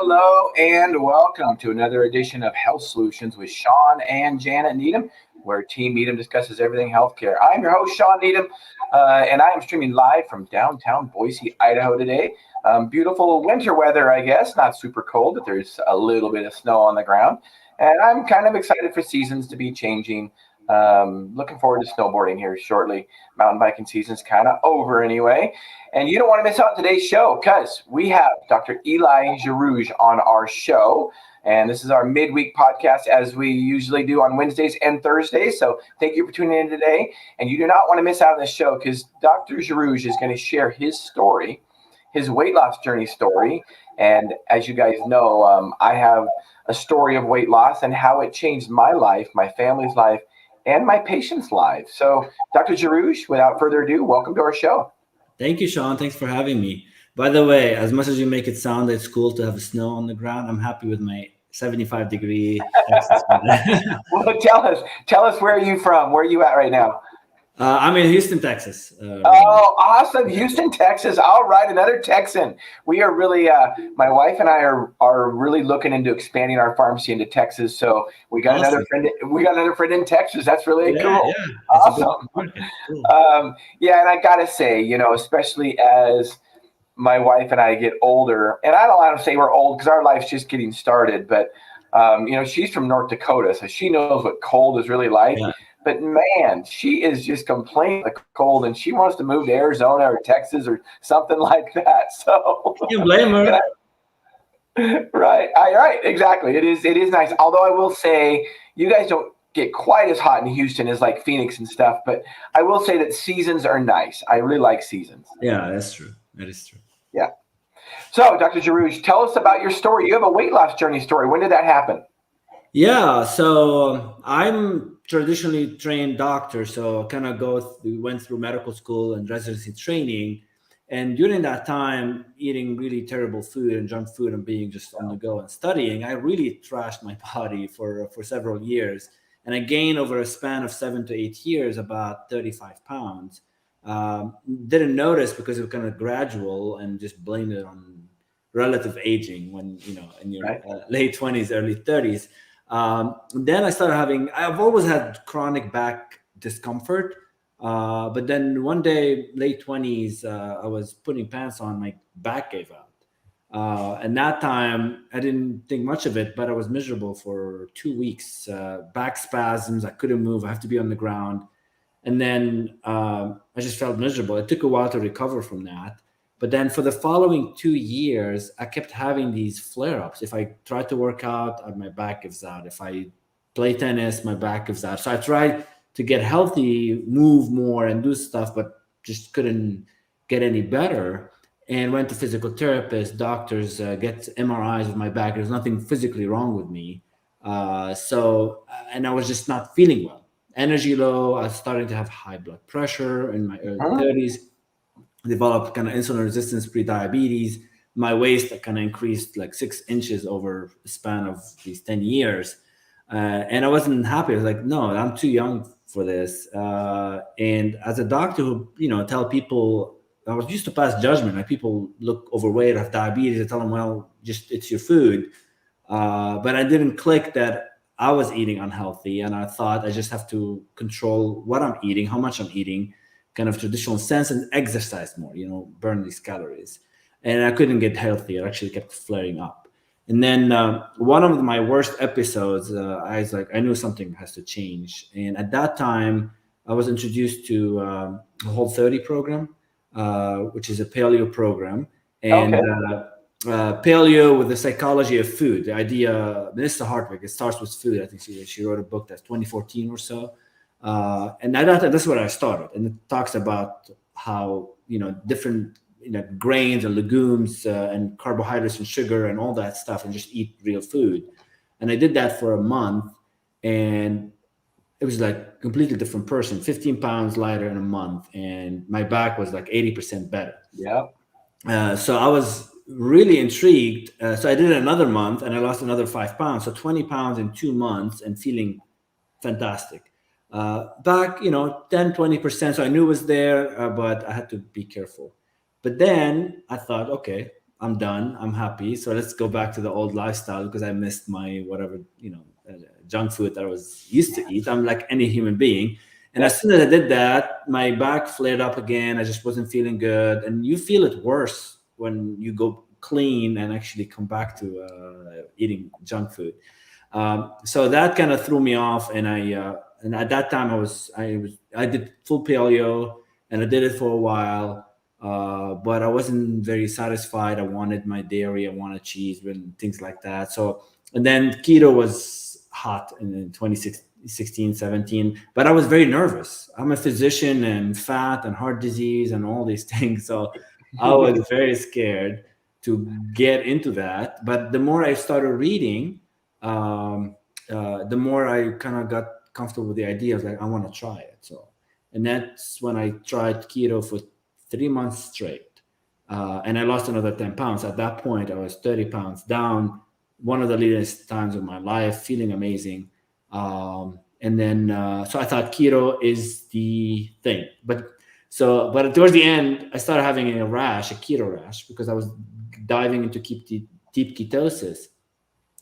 Hello and welcome to another edition of Health Solutions with Shawn and Janet Needham, where Team Needham discusses everything healthcare. I'm your host, Shawn Needham, and I am streaming live from downtown Boise, Idaho today. Beautiful winter weather, I guess. Not super cold, but there's a little bit of snow on the ground. And I'm kind of excited for seasons to be changing. Looking forward to snowboarding here shortly. Mountain biking season's kind of over anyway. And you don't want to miss out today's show because we have Dr. Elie Jarrouge on our show. And this is our midweek podcast as we usually do on Wednesdays and Thursdays. So thank you for tuning in today. And you do not want to miss out on this show because Dr. Jarrouge is going to share his story, his weight loss journey story. And as you guys know, I have a story of weight loss and how it changed my life, my family's life, and my patient's life. So Dr. Jarrouge, without further ado, welcome to our show. Thank you, Shawn. Thanks for having me. By the way, as much as you make it sound that it's cool to have snow on the ground, I'm happy with my 75-degree Texas weather. Well, tell us where are you from? Where are you at right now? I'm in Houston, Texas. Oh, awesome. Houston, Texas. All right. Another Texan. We are really, my wife and I are really looking into expanding our pharmacy into Texas. So we got Awesome. another friend in Texas. That's really cool. Yeah. Awesome. Cool. Yeah. And I got to say, especially as my wife and I get older, and I don't want to say we're old because our life's just getting started, but, she's from North Dakota, so she knows what cold is really like. Yeah. But man, she is just complaining the cold, and she wants to move to Arizona or Texas or something like that. So You can blame her. right, exactly. It is nice. Although I will say, you guys don't get quite as hot in Houston as like Phoenix and stuff. But I will say that seasons are nice. I really like seasons. Yeah, that's true. That is true. Yeah. So, Dr. Jarrouge, tell us about your story. You have a weight loss journey story. When did that happen? Yeah, so I'm traditionally trained doctor, so kind of went through medical school and residency training. And during that time, eating really terrible food and junk food and being just on the go and studying, I really trashed my body for several years. And I gained over a span of 7 to 8 years about 35 pounds. Didn't notice because it was kind of gradual and just blamed it on relative aging when, in your late 20s, early 30s. Then I started I've always had chronic back discomfort. But then one day, late 20s, I was putting pants on, my back gave out. And that time I didn't think much of it, but I was miserable for 2 weeks, back spasms. I couldn't move. I have to be on the ground. And then I just felt miserable. It took a while to recover from that. But then for the following 2 years, I kept having these flare-ups. If I tried to work out, my back gives out. If I play tennis, my back gives out. So I tried to get healthy, move more and do stuff, but just couldn't get any better. And went to physical therapists, doctors, get MRIs of my back. There's nothing physically wrong with me. And I was just not feeling well. Energy low. I was starting to have high blood pressure in my early 30s. Developed kind of insulin resistance, pre-diabetes. My waist kind of increased like 6 inches over the span of these 10 years. And I wasn't happy. I was like, no, I'm too young for this. And as a doctor who, tell people, I was used to pass judgment. Like people look overweight, have diabetes. I tell them, well, just it's your food. But I didn't click that I was eating unhealthy. And I thought I just have to control what I'm eating, how much I'm eating, kind of traditional sense, and exercise more, burn these calories. And I couldn't get healthy. It actually kept flaring up. And then one of my worst episodes, I was like, I knew something has to change. And at that time, I was introduced to a Whole30 program, which is a paleo program. And paleo with the psychology of food. The idea, Melissa Hartwig, it starts with food. I think she wrote a book that's 2014 or so. And that's where I started. And it talks about how, different, grains and legumes and carbohydrates and sugar and all that stuff, and just eat real food. And I did that for a month, and it was like completely different person, 15 pounds lighter in a month. And my back was like 80% better. Yeah. So I was really intrigued. So I did it another month and I lost another 5 pounds. So 20 pounds in 2 months and feeling fantastic. Back, 10, 20%. So I knew it was there, but I had to be careful. But then I thought, okay, I'm done. I'm happy. So let's go back to the old lifestyle because I missed my whatever, junk food that I was used to eat. I'm like any human being. And as soon as I did that, my back flared up again. I just wasn't feeling good. And you feel it worse when you go clean and actually come back to eating junk food. So that kind of threw me off. And at that time I did full paleo and I did it for a while. But I wasn't very satisfied. I wanted my dairy, I wanted cheese and things like that. So, and then keto was hot in 2016, 17, but I was very nervous. I'm a physician and fat and heart disease and all these things. So I was very scared to get into that. But the more I started reading, the more I kind of got comfortable with the idea. I was like, I want to try it. So, and that's when I tried keto for 3 months straight. And I lost another 10 pounds. At that point, I was 30 pounds down, one of the leanest times of my life, feeling amazing. And then, so I thought keto is the thing. But towards the end, I started having a keto rash, because I was diving into deep ketosis.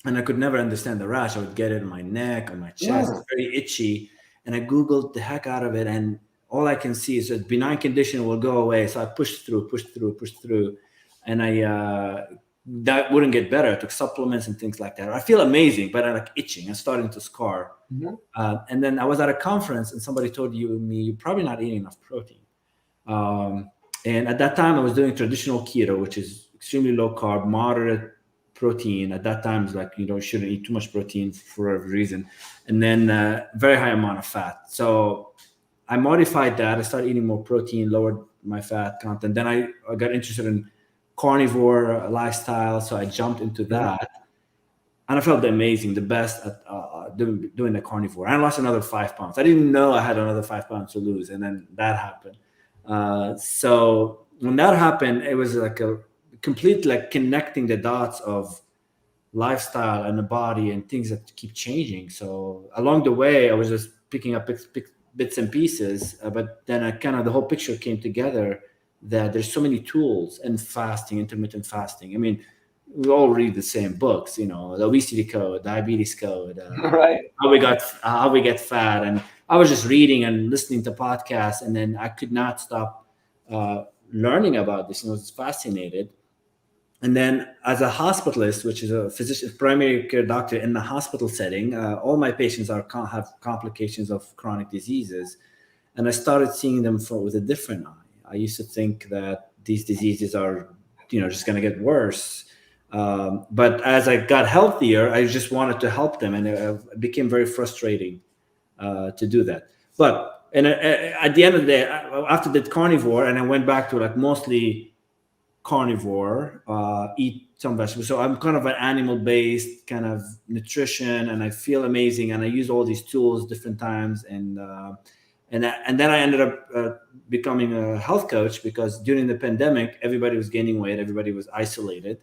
And I could never understand the rash. I would get it in my neck, on my chest, very itchy. And I Googled the heck out of it. And all I can see is a benign condition will go away. So I pushed through. And that wouldn't get better. I took supplements and things like that. I feel amazing, but I like itching and starting to scar. And then I was at a conference and somebody told me, you're probably not eating enough protein. And at that time I was doing traditional keto, which is extremely low carb, moderate protein. At that time, it's like, you shouldn't eat too much protein for every reason. And then very high amount of fat. So I modified that. I started eating more protein, lowered my fat content. Then I got interested in carnivore lifestyle. So I jumped into that. And I felt amazing, the best at doing the carnivore. I lost another 5 pounds. I didn't know I had another 5 pounds to lose. And then that happened. So when that happened, it was like a complete, like, connecting the dots of lifestyle and the body and things that keep changing. So along the way, I was just picking up bits and pieces, but then the whole picture came together, that there's so many tools, and fasting, intermittent fasting. I mean, we all read the same books, the obesity code, diabetes code, right? How we get fat. And I was just reading and listening to podcasts, and then I could not stop learning about this, and I was fascinated. And then, as a hospitalist, which is a physician, primary care doctor in the hospital setting, all my patients have complications of chronic diseases, and I started seeing them with a different eye. I used to think that these diseases are, just going to get worse. But as I got healthier, I just wanted to help them, and it became very frustrating to do that. But at the end of the day, after the carnivore, and I went back to like mostly carnivore, eat some vegetables. So I'm kind of an animal-based kind of nutrition, and I feel amazing. And I use all these tools different times, and then I ended up becoming a health coach, because during the pandemic, everybody was gaining weight, everybody was isolated,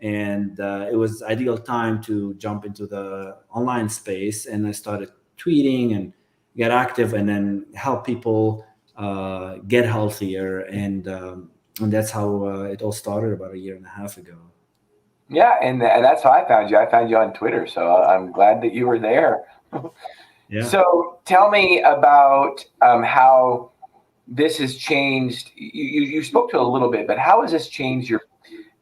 and it was ideal time to jump into the online space. And I started tweeting and get active, and then help people get healthier. And that's how it all started about 1.5 years ago. Yeah, and that's how I found you. I found you on Twitter, so I'm glad that you were there. Yeah. So tell me about how this has changed. You spoke to it a little bit, but how has this changed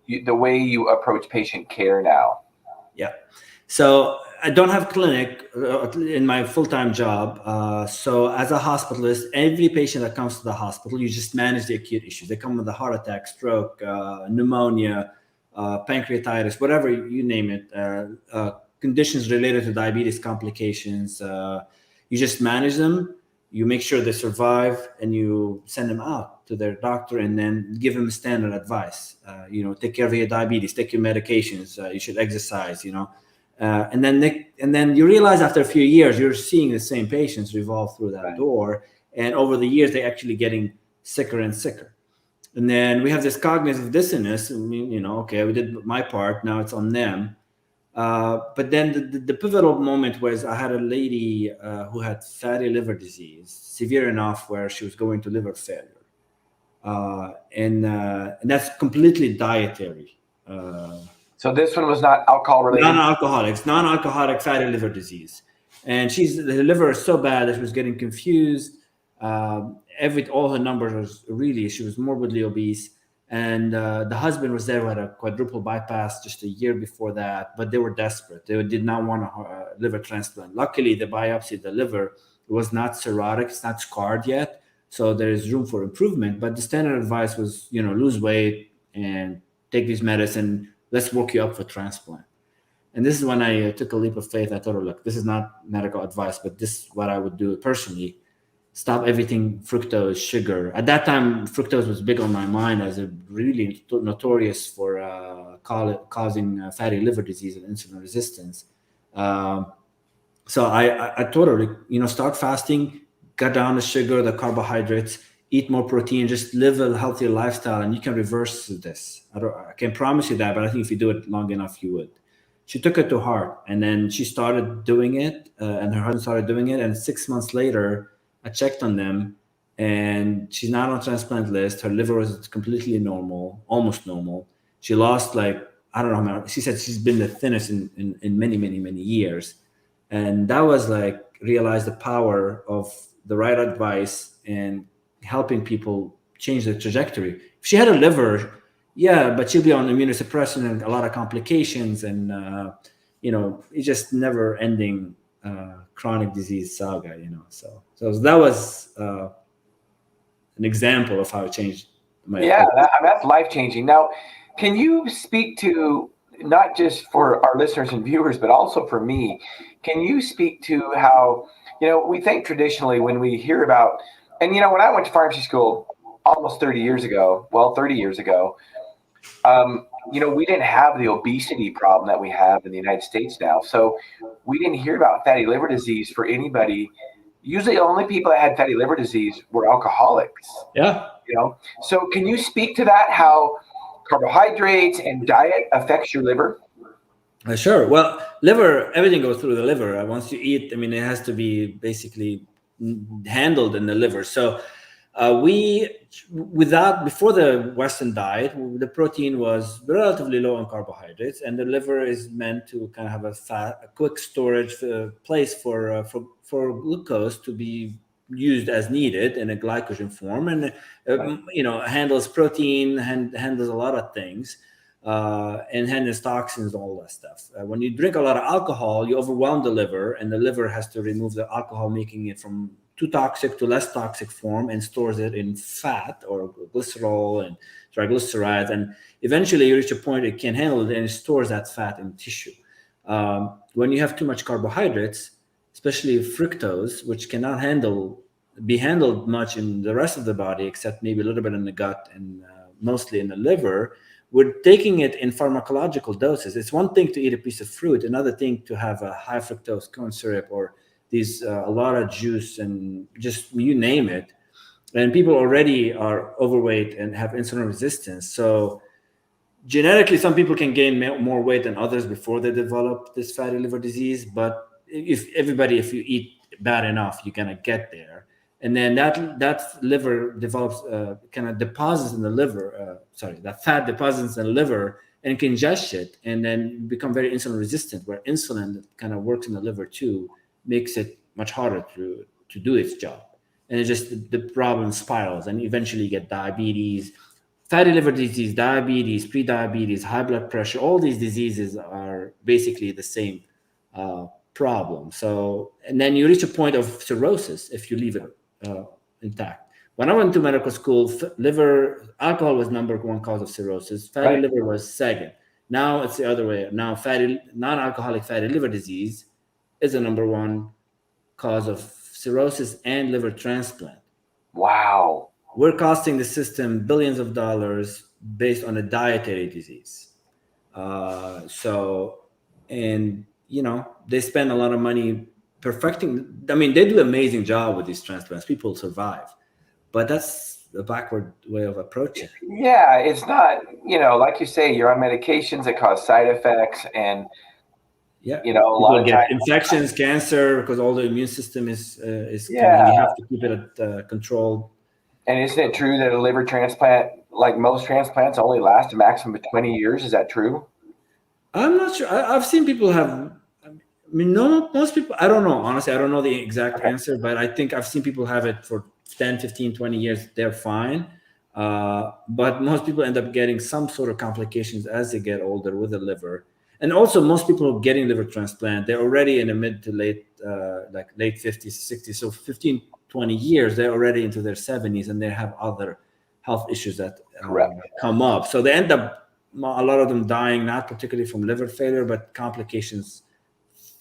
the way you approach patient care now? Yeah. So I don't have clinic in my full-time job. So as a hospitalist, every patient that comes to the hospital, you just manage the acute issues. They come with a heart attack, stroke, pneumonia, pancreatitis, whatever you name it, conditions related to diabetes complications. You just manage them. You make sure they survive, and you send them out to their doctor, and then give them standard advice. Take care of your diabetes, take your medications. You should exercise. And then you realize after a few years, you're seeing the same patients revolve through that door, and over the years, they're actually getting sicker and sicker. And then we have this cognitive dissonance. Okay, we did my part. Now it's on them. But then the pivotal moment was, I had a lady who had fatty liver disease, severe enough where she was going to liver failure. And that's completely dietary. So this one was not alcohol related? Non-alcoholic fatty liver disease. And the liver is so bad that she was getting confused. All her numbers she was morbidly obese. And the husband was there who had a quadruple bypass just a year before that, but they were desperate. They did not want a liver transplant. Luckily, the biopsy of the liver was not cirrhotic, it's not scarred yet, so there is room for improvement. But the standard advice was, lose weight and take this medicine. Let's work you up for transplant. And this is when I took a leap of faith. I thought, look, this is not medical advice, but this is what I would do personally. Stop everything fructose, sugar. At that time, fructose was big on my mind as a really notorious for causing fatty liver disease and insulin resistance. So I totally, start fasting, cut down the sugar, the carbohydrates, eat more protein, just live a healthier lifestyle, and you can reverse this. I can't promise you that, but I think if you do it long enough, you would. She took it to heart, and then she started doing it, and her husband started doing it, and 6 months later, I checked on them, and she's not on transplant list. Her liver was completely normal, almost normal. She lost I don't know how many. She said she's been the thinnest in many, many, many years. And that was realize the power of the right advice and helping people change the trajectory. If she had a liver, yeah, but she'll be on immunosuppression and a lot of complications, and it's just never ending chronic disease saga, So that was an example of how it changed my life. That's life-changing. Now, can you speak to, not just for our listeners and viewers, but also for me, can you speak to how, we think traditionally when we hear about, and when I went to pharmacy school almost 30 years ago, we didn't have the obesity problem that we have in the United States now. So we didn't hear about fatty liver disease for anybody. Usually the only people that had fatty liver disease were alcoholics. Yeah. So can you speak to that, how carbohydrates and diet affects your liver? Sure. Well, liver, everything goes through the liver. Once you eat, it has to be basically handled in the liver. So before the Western diet, the protein was relatively low on carbohydrates, and the liver is meant to kind of have a quick storage place for glucose to be used as needed in a glycogen form, and handles protein, handles a lot of things, and handles toxins, all that stuff. When you drink a lot of alcohol, you overwhelm the liver, and the liver has to remove the alcohol, making it from too toxic to less toxic form, and stores it in fat or glycerol and triglycerides. And eventually you reach a point it can't handle it, and it stores that fat in tissue. When you have too much carbohydrates, especially fructose, which cannot be handled much in the rest of the body, except maybe a little bit in the gut and mostly in the liver, we're taking it in pharmacological doses. It's one thing to eat a piece of fruit, another thing to have a high fructose corn syrup or a lot of juice, and just you name it. And people already are overweight and have insulin resistance. So genetically, some people can gain more weight than others before they develop this fatty liver disease. But if you eat bad enough, you're gonna get there. And then that liver develops kind of deposits in the liver. That fat deposits in the liver and congest it, and then become very insulin resistant, where insulin that kind of works in the liver too makes it much harder to do its job. And it just, the problem spirals, and eventually you get diabetes, fatty liver disease, diabetes, pre-diabetes, high blood pressure. All these diseases are basically the same problem. So, and then you reach a point of cirrhosis if you leave it intact. When I went to medical school, alcohol was number one cause of cirrhosis. Fatty liver was second. Now it's the other way. Now non-alcoholic fatty liver disease is the number one cause of cirrhosis and liver transplant. Wow. We're costing the system billions of dollars based on a dietary disease. They spend a lot of money perfecting. They do an amazing job with these transplants. People survive, but that's a backward way of approaching. Yeah, it's not, like you say, you're on medications that cause side effects, and a lot of get infections, cancer, because all the immune system is you have to keep it controlled. And isn't it true that a liver transplant like most transplants only last a maximum of 20 years. Is that true? I'm not sure. I've seen people have. I mean, no, most people. I don't know. Honestly, I don't know the exact Okay. answer, but I think I've seen people have it for 10, 15, 20 years. They're fine. But most people end up getting some sort of complications as they get older with the liver. And also, most people getting liver transplant, they're already in the mid to late, like late 50s, 60s. So 15, 20 years, they're already into their 70s and they have other health issues that Correct. come up. So they end up, a lot of them dying, not particularly from liver failure, but complications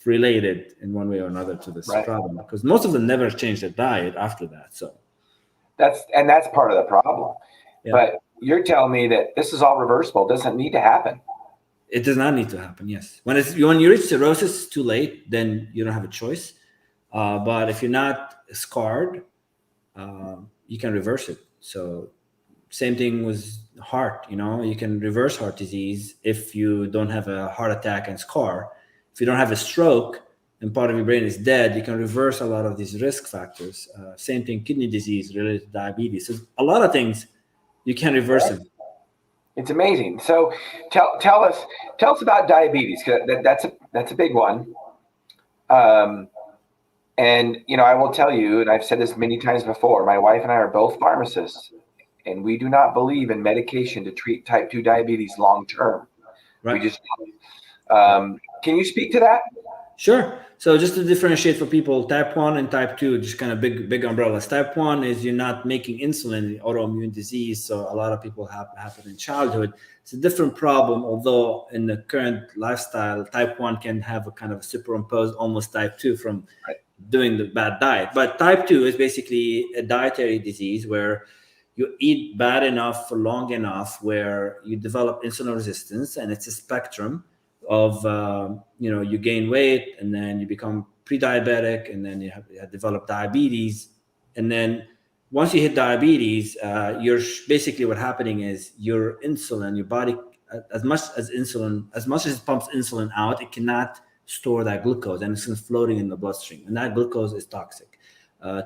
related in one way or another to this Right. problem. Because most of them never change their diet after that. So That's part of the problem. yeah. But you're telling me that this is all reversible. It doesn't need to happen. It does not need to happen. Yes, when you reach cirrhosis, it's too late. Then you don't have a choice. But if you're not scarred, you can reverse it. So same thing with heart. You can reverse heart disease if you don't have a heart attack and scar. If you don't have a stroke and part of your brain is dead, you can reverse a lot of these risk factors. Same thing, kidney disease related to diabetes. So a lot of things you can reverse it. It's amazing. So tell us about diabetes, because that's a big one. And I will tell you, and I've said this many times before, my wife and I are both pharmacists, and we do not believe in medication to treat type 2 diabetes long term. Right. We just can you speak to that? Sure. So just to differentiate for people, type 1 and type 2, just kind of big umbrellas. Type 1 is you're not making insulin, autoimmune disease. So a lot of people have it in childhood. It's a different problem, although in the current lifestyle, type 1 can have a kind of superimposed almost type 2 from doing the bad diet. But type 2 is basically a dietary disease where you eat bad enough for long enough where you develop insulin resistance, and it's a spectrum of you gain weight and then you become pre-diabetic and then you have develop diabetes, and then once you hit diabetes, you're basically what happening is your insulin, your body, as much as it pumps insulin out, it cannot store that glucose, and it's floating in the bloodstream, and that glucose is toxic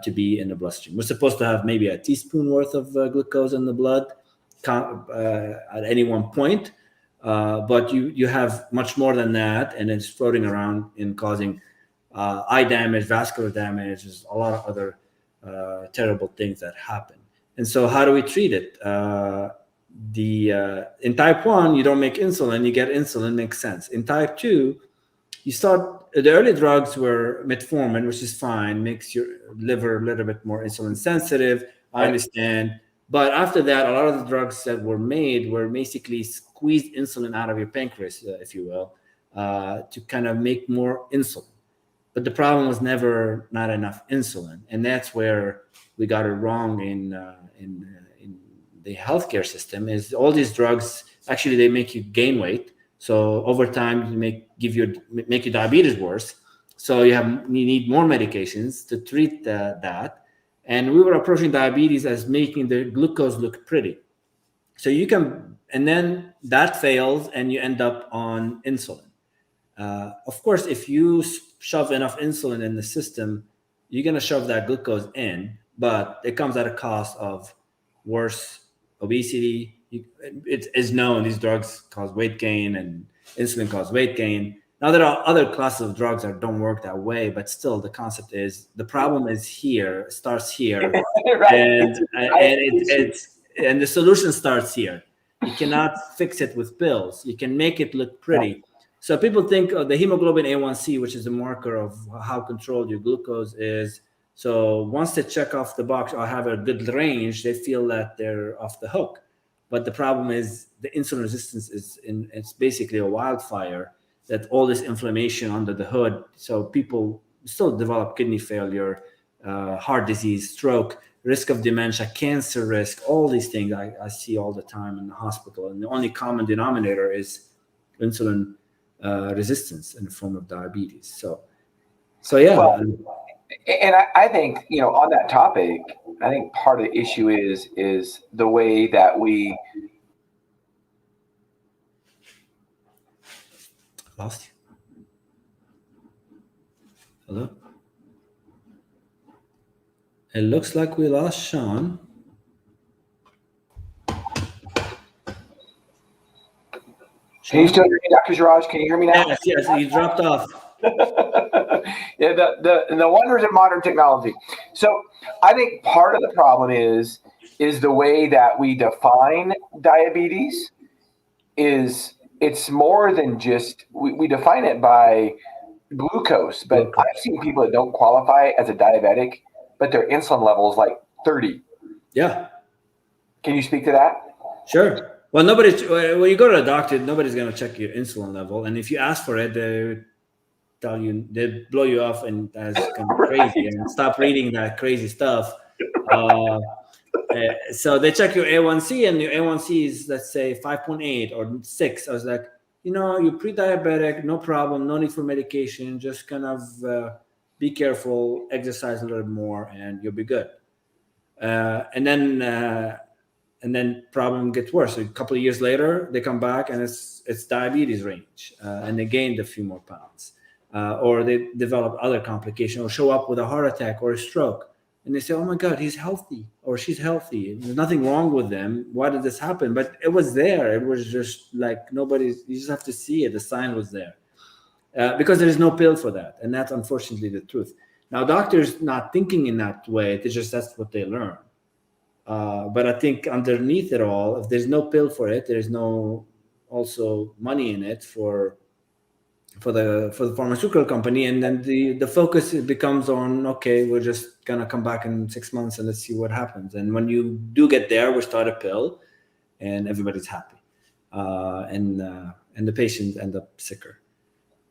to be in the bloodstream. We're supposed to have maybe a teaspoon worth of glucose in the blood at any one point. But you have much more than that, and it's floating around and causing eye damage, vascular damage. There's a lot of other terrible things that happen. And so how do we treat it? In type 1, you don't make insulin, you get insulin, makes sense. In type 2, you start, the early drugs were metformin, which is fine, makes your liver a little bit more insulin sensitive. I understand. But after that, a lot of the drugs that were made were basically squeezed insulin out of your pancreas, if you will, to kind of make more insulin. But the problem was never not enough insulin, and that's where we got it wrong in the healthcare system. Is all these drugs actually they make you gain weight, so over time you make your diabetes worse. So you need more medications to treat that. And we were approaching diabetes as making the glucose look pretty. So and then that fails and you end up on insulin. Of course, if you shove enough insulin in the system, you're going to shove that glucose in, but it comes at a cost of worse obesity. It is known these drugs cause weight gain and insulin cause weight gain. Now, there are other classes of drugs that don't work that way, but still the concept is the problem is here, starts here, and the solution starts here. You cannot fix it with pills. You can make it look pretty. So people think of the hemoglobin A1C, which is a marker of how controlled your glucose is. So once they check off the box or have a good range, they feel that they're off the hook. But the problem is the insulin resistance it's basically a wildfire, that all this inflammation under the hood. So people still develop kidney failure, heart disease, stroke, risk of dementia, cancer risk, all these things I see all the time in the hospital. And the only common denominator is insulin resistance in the form of diabetes. So yeah. Well, and I think, on that topic, I think part of the issue is the way that we lost you. Hello? It looks like we lost Shawn. Can you still hear me, Dr. Jarrouge? Can you hear me now? Yes, you dropped off. Yeah, the wonders of modern technology. So I think part of the problem is the way that we define diabetes is it's more than just we define it by glucose, but Glucose. I've seen people that don't qualify as a diabetic, but their insulin level is like 30. Yeah. Can you speak to that? Sure. Well, when you go to a doctor, nobody's going to check your insulin level. And if you ask for it, they blow you off and that's kind of crazy and stop reading that crazy stuff. So they check your A1C and your A1C is, let's say, 5.8 or 6. I was like, you're pre-diabetic, no problem, no need for medication, just kind of be careful, exercise a little more, and you'll be good. And then problem gets worse. So a couple of years later, they come back and it's diabetes range, and they gained a few more pounds, or they develop other complications, or show up with a heart attack or a stroke. And they say, oh my God, he's healthy or she's healthy. There's nothing wrong with them. Why did this happen? But it was there. It was just like you just have to see it. The sign was there. Because there is no pill for that. And that's unfortunately the truth. Now, doctors not thinking in that way, that's what they learn. But I think underneath it all, if there's no pill for it, there's no also money in it for the pharmaceutical company, and then the focus becomes on, okay, we're just gonna come back in 6 months and let's see what happens. And when you do get there, we start a pill, and everybody's happy, and the patient end up sicker.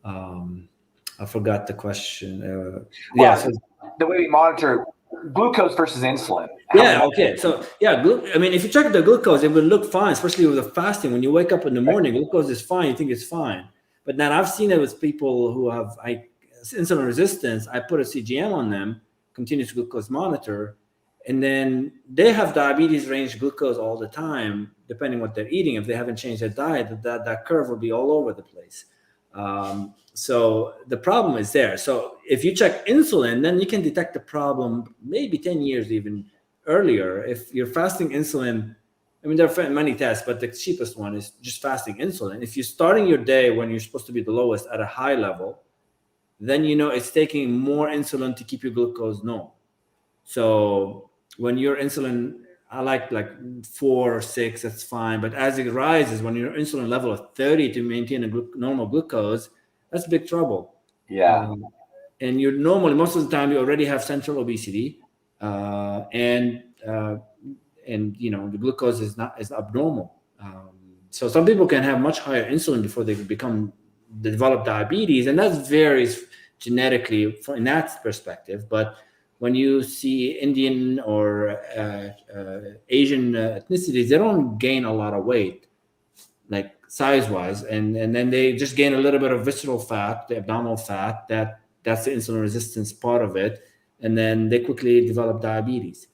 I forgot the question. So the way we monitor glucose versus insulin. Okay. So if you check the glucose, it will look fine, especially with the fasting. When you wake up in the morning, glucose is fine. You think it's fine. But then I've seen it with people who have insulin resistance. I put a CGM on them, continuous glucose monitor, and then they have diabetes range glucose all the time, depending what they're eating. If they haven't changed their diet, that curve will be all over the place. So the problem is there. So if you check insulin, then you can detect the problem maybe 10 years even earlier. If you're fasting insulin, there are many tests, but the cheapest one is just fasting insulin. If you're starting your day when you're supposed to be the lowest at a high level, then it's taking more insulin to keep your glucose normal. So when your insulin, I like 4 or 6, that's fine. But as it rises, when your insulin level is 30 to maintain a normal glucose, that's big trouble. Yeah. And you're normally, most of the time, you already have central obesity, and the glucose is abnormal. So some people can have much higher insulin before they develop diabetes, and that varies genetically in that perspective. But when you see Indian or Asian ethnicities, they don't gain a lot of weight, like size-wise, and then they just gain a little bit of visceral fat, the abdominal fat. That's the insulin resistance part of it, and then they quickly develop diabetes.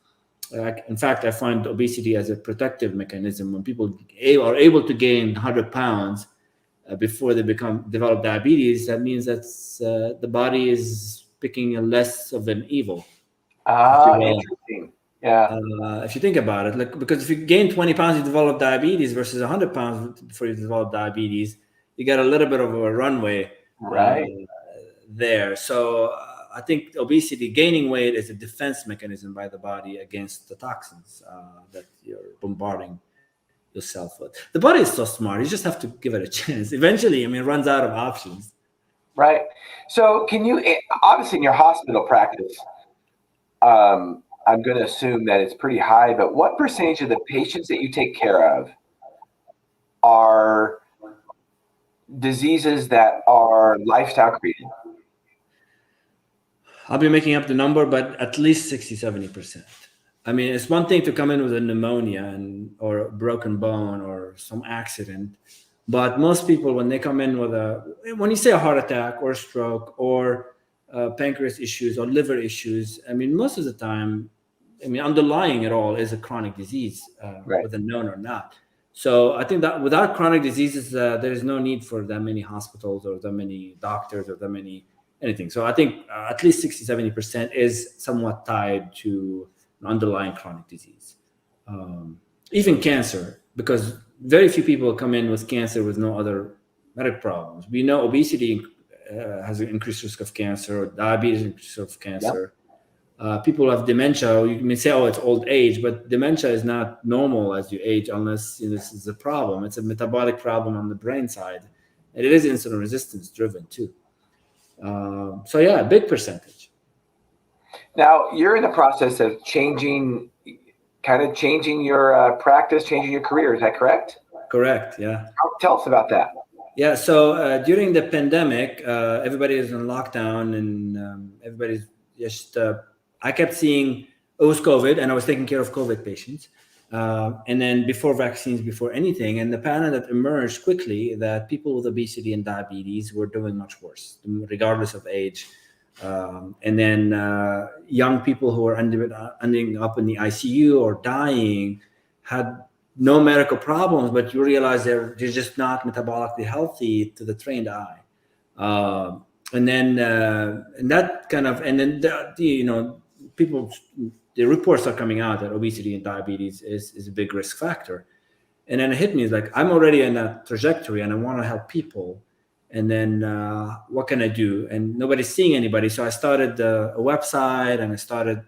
In fact, I find obesity as a protective mechanism. When people are able to gain 100 pounds before they develop diabetes, that means that the body is picking a less of an evil. Interesting. Yeah. If you think about it, because if you gain 20 pounds, you develop diabetes versus 100 pounds before you develop diabetes, you got a little bit of a runway there. So I think obesity, gaining weight, is a defense mechanism by the body against the toxins that you're bombarding yourself with. The body is so smart. You just have to give it a chance. Eventually, it runs out of options. Right. So can you, obviously in your hospital practice, I'm going to assume that it's pretty high, but what percentage of the patients that you take care of are diseases that are lifestyle created? I'll be making up the number, but at least 60-70%. It's one thing to come in with a pneumonia or a broken bone or some accident, but most people, when they come in when you say a heart attack or a stroke or pancreas issues or liver issues, most of the time, underlying it all is a chronic disease, whether known or not. So I think that without chronic diseases, there is no need for that many hospitals or that many doctors or that many anything. So I think at least 60-70% is somewhat tied to an underlying chronic disease. Even cancer, because very few people come in with cancer with no other medical problems. We know obesity has an increased risk of cancer, or diabetes increased risk of cancer. People have dementia. You may say, "Oh, it's old age," but dementia is not normal as you age, unless this is a problem. It's a metabolic problem on the brain side, and it is insulin resistance driven too. So yeah, a big percentage. Now you're in the process of changing your practice, changing your career. Is that correct? Correct. Yeah. Tell us about that. Yeah. So during the pandemic, everybody is in lockdown, and everybody's just. I kept seeing it was COVID, and I was taking care of COVID patients. And then before vaccines, before anything, and the pattern that emerged quickly that people with obesity and diabetes were doing much worse, regardless of age. And then young people who were ending up in the ICU or dying had no medical problems, but you realize they're just not metabolically healthy to the trained eye. And then people, the reports are coming out that obesity and diabetes is a big risk factor. And then it hit me, it's like, I'm already in that trajectory and I want to help people. And then what can I do? And nobody's seeing anybody. So I started a website, and I started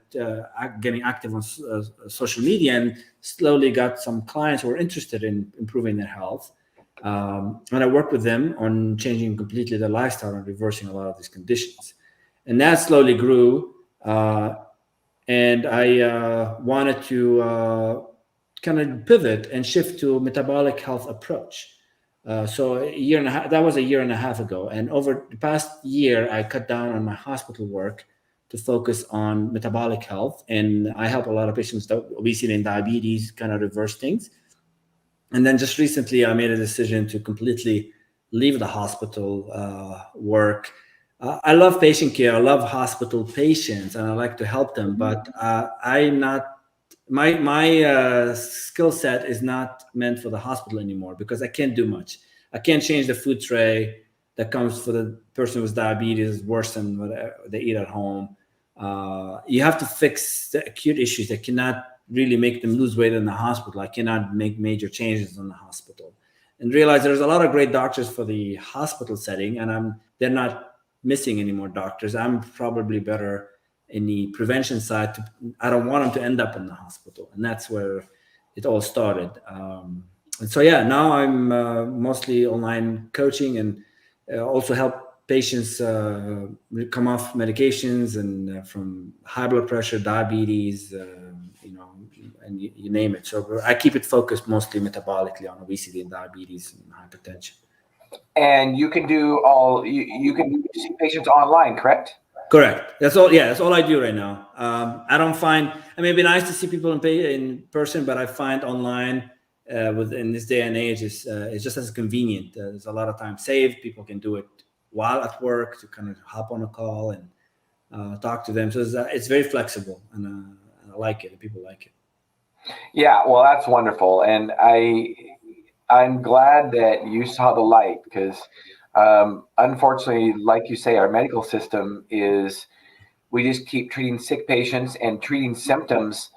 getting active on social media, and slowly got some clients who were interested in improving their health. And I worked with them on changing completely their lifestyle and reversing a lot of these conditions. And that slowly grew. And I wanted to kind of pivot and shift to a metabolic health approach. So that was a year and a half ago. And over the past year, I cut down on my hospital work to focus on metabolic health. And I help a lot of patients with obesity and diabetes kind of reverse things. And then just recently, I made a decision to completely leave the hospital work. I love patient care. I love hospital patients, and I like to help them. But I'm not. My skill set is not meant for the hospital anymore, because I can't do much. I can't change the food tray that comes for the person with diabetes worse than what they eat at home. You have to fix the acute issues that cannot really make them lose weight in the hospital. I cannot make major changes in the hospital. And realize there's a lot of great doctors for the hospital setting, and they're not missing any more doctors. I'm probably better in the prevention side. I don't want them to end up in the hospital, and that's where it all started. And so now I'm mostly online coaching, and also help patients come off medications, and from high blood pressure, diabetes, and you name it. So I keep it focused mostly metabolically on obesity and diabetes and hypertension. And you can do you can see patients online, correct? Correct. That's all. Yeah, that's all I do right now. I don't find. I mean, it'd be nice to see people in person, but I find online in this day and age it's just as convenient. There's a lot of time saved. People can do it while at work to kind of hop on a call and talk to them. So it's very flexible, and I like it. And people like it. Yeah, well, that's wonderful, and I'm glad that you saw the light, because unfortunately, like you say, our medical system we just keep treating sick patients and treating symptoms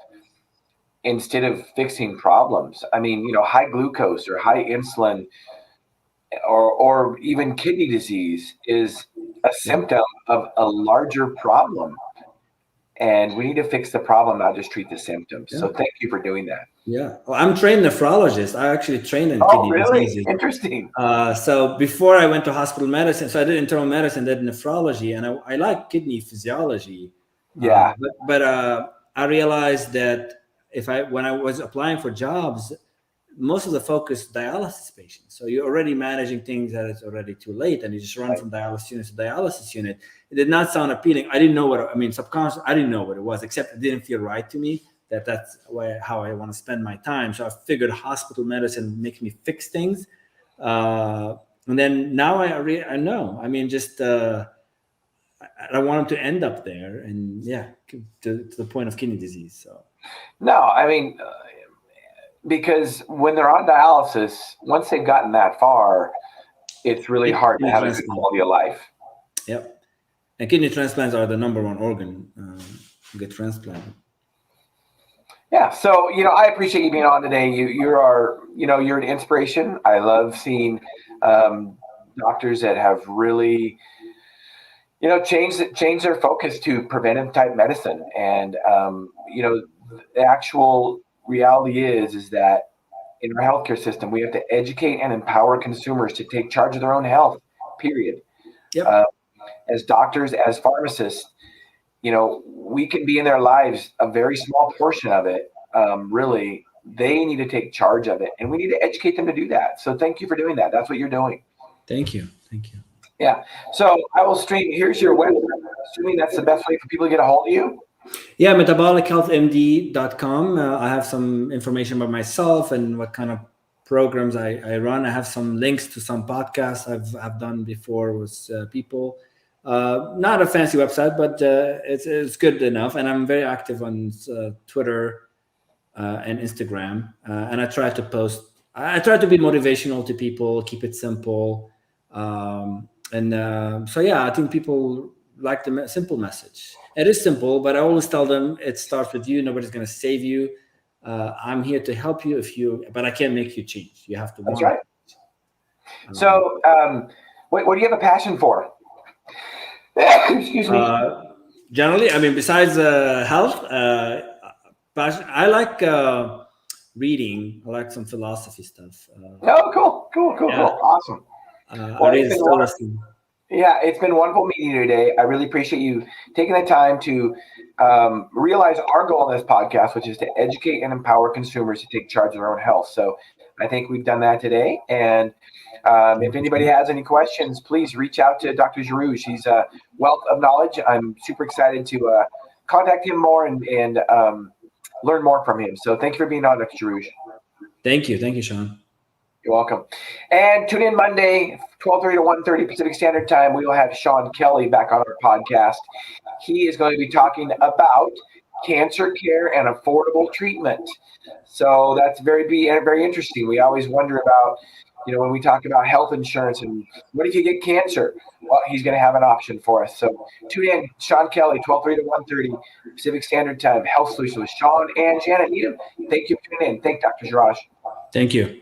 instead of fixing problems. I mean, high glucose or high insulin or even kidney disease is a symptom of a larger problem. And we need to fix the problem, not just treat the symptoms. Yeah. So thank you for doing that. Yeah. Well, I'm trained nephrologist. I actually trained in kidney diseases. Interesting. So before I went to hospital medicine, so I did internal medicine, did nephrology, and I like kidney physiology. Yeah. But I realized that when I was applying for jobs, most of the focus dialysis patients. So you're already managing things that it's already too late, and you just run from dialysis unit to dialysis unit. It did not sound appealing. I didn't know subconscious. I didn't know what it was, except it didn't feel right to me. That's how I want to spend my time. So I figured hospital medicine makes me fix things. And then now I know. I mean, just I don't want them to end up there, and to the point of kidney disease. So no, I mean. Because when they're on dialysis, once they've gotten that far, it's really hard to have a good quality of life. Yep. And kidney transplants are the number one organ to get transplanted. Yeah. So, I appreciate you being on today. You're an inspiration. I love seeing doctors that have really, changed their focus to preventive type medicine. And, the actual reality is that in our healthcare system, we have to educate and empower consumers to take charge of their own health, period. Uh, Yep. as doctors, as pharmacists, we can be in their lives a very small portion of it. Really, they need to take charge of it, and we need to educate them to do that. So thank you for doing that. That's what you're doing. Thank you. Thank you. Yeah. So I will stream. Here's your website. Assuming that's the best way for people to get a hold of you. Yeah, metabolichealthmd.com. I have some information about myself and what kind of programs I run. I have some links to some podcasts I've done before with people. Not a fancy website, but it's good enough. And I'm very active on Twitter and Instagram. And I try to post. I try to be motivational to people, keep it simple. So yeah, I think people like the simple message. It is simple, but I always tell them it starts with you. Nobody's going to save you. I'm here to help you but I can't make you change. You have to That's want right. So, what do you have a passion for? Excuse me. Generally, I mean, besides health, passion, I like reading. I like some philosophy stuff. Oh, cool. Yeah, Awesome. I Well, read Stoicism. yeah, it's been wonderful meeting you today. I really appreciate you taking the time to realize our goal in this podcast, which is to educate and empower consumers to take charge of their own health. So I think we've done that today. And if anybody has any questions, please reach out to Dr. Jarrouge. He's a wealth of knowledge. I'm super excited to contact him more and learn more from him. So thank you for being on, Dr. Jarrouge. Thank you, Shawn. You're welcome. And tune in Monday, 12:30 to 1:30 Pacific Standard Time. We will have Shawn Kelly back on our podcast. He is going to be talking about cancer care and affordable treatment. So that's very interesting. We always wonder about, when we talk about health insurance and what if you get cancer? Well, he's going to have an option for us. So tune in, Shawn Kelly, 12:30 to 1:30 Pacific Standard Time, Health Solutions with Shawn and Janet Needham. Thank you for tuning in. Thank Dr. Jarrouge. Thank you.